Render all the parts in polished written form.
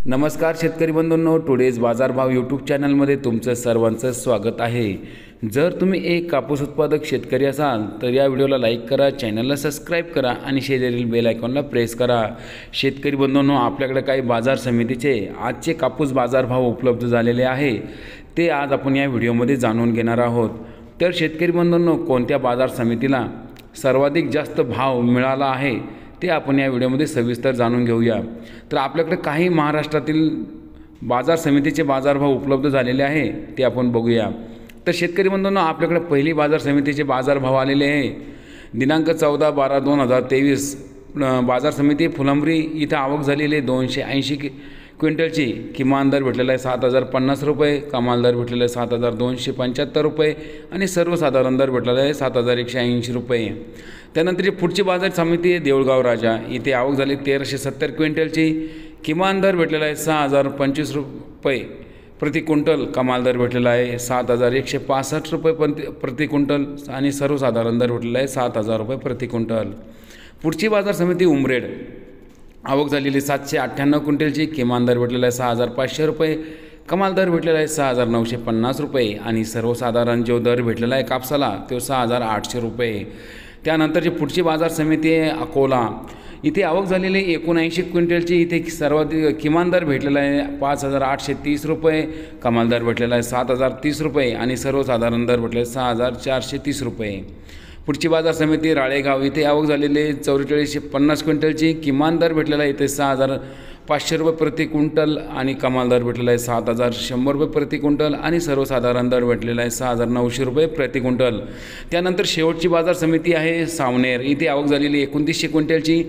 नमस्कार शेतकरी बंधूंनो, टुडेज बाजारभाव यूट्यूब चॅनलमध्ये तुमचं सर्वांचं स्वागत आहे। जर तुम्ही एक कापूस उत्पादक शेतकरी असाल तर या व्हिडिओला लाईक करा, चॅनलला सबस्क्राइब करा आणि शेजारील बेल आयकॉनला प्रेस करा। शेतकरी बंधूंनो, आपल्याकडे काही बाजार समितीचे आजचे कापूस बाजारभाव उपलब्ध झालेले आहे, ते आज आपण या व्हिडिओमध्ये जाणून घेणार आहोत। तर शेतकरी बंधूंनो, कोणत्या बाजार समितीला सर्वाधिक जास्त भाव मिळाला आहे ते आपण या व्हिडिओमध्ये सविस्तर जाणून घेऊया। तर आपल्याकडे काही महाराष्ट्रातील बाजार समितीचे बाजारभाव उपलब्ध झालेले आहे ते आपण बघूया। तर शेतकरी बंधूंनो, आपल्याकडे पहिली बाजार समितीचे बाजारभाव आलेले आहे दिनांक 14/12/2023। बाजार समिती फुलंब्री इथं आवक झालेली आहे 280 क्विंटलची। किमान दर भेटलेला आहे 7,050 रुपये, कमाल दर भेटलेला आहे 7,275 रुपये आणि सर्वसाधारण दर भेटलेला आहे 7,180 रुपये। त्यानंतर पुढची बाजार समिती आहे देऊळगाव राजा, इथे आवक झाली 1,370 क्विंटलची। किमान दर भेटलेला आहे 6,025 रुपये प्रति क्विंटल, कमाल दर भेटलेला आहे 7,165 रुपये प्रति क्विंटल आणि सर्वसाधारण दर भेटलेला आहे 7,000 रुपये प्रति क्विंटल। पुढची बाजार समिती उमरेड, आवक झालेली 798 क्विंटलची। किमान दर भेटलेला आहे 6,500 रुपये, कमाल दर भेटलेला आहे 6,950 रुपये आणि सर्वसाधारण जो दर भेटलेला आहे कापसाला तो 6,800 रुपये। त्यानंतरची पुढची बाजार समिती आहे अकोला, इथे आवक झालेली 79 क्विंटलची। इथे सर्वाधिक किमान दर भेटलेला आहे 5,830 रुपये, कमाल दर भेटलेला आहे 7,030 रुपये आणि सर्वसाधारण दर भेटलेला आहे 6,430 रुपये। पुढची बाजार समिती राळेगाव, इथे आवक झालेली 4450 क्विंटलची। किमान दर भेटलेला इथे 6,500 रुपये प्रति क्विंटल आणि कमाल दर भेटलेला आहे 7,100 रुपये प्रति क्विंटल आणि सर्वसाधारण दर भेटलेला आहे 6,900 रुपये प्रति क्विंटल। त्यानंतर शेवटची बाजार समिती आहे सावनेर, इथे आवक झालेली 2900 क्विंटलची।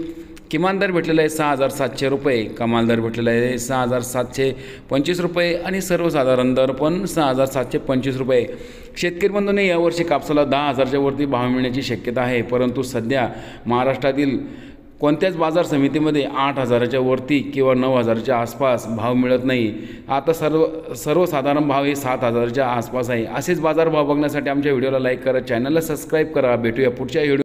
किमान दर भेटलेला आहे 6,700 रुपये, कमाल दर भेटलेला आहे 6,725 रुपये आणि सर्वसाधारण दर पण 6,725 रुपये। शेतकरी बंधूंनी यावर्षी कापसाला 10,000च्या वरती भाव मिळण्याची शक्यता आहे, परंतु सध्या महाराष्ट्रातील कोणत्याच बाजार समितीमध्ये 8,000च्या वरती किंवा 9,000च्या आसपास भाव मिळत नाही। आता सर्वसाधारण भाव हे 7,000च्या आसपास आहे। असेच बाजार भाव बघण्यासाठी आमच्या व्हिडिओला लाईक करा, चॅनलला सबस्क्राइब करा। भेटूया पुढच्या व्हिडिओ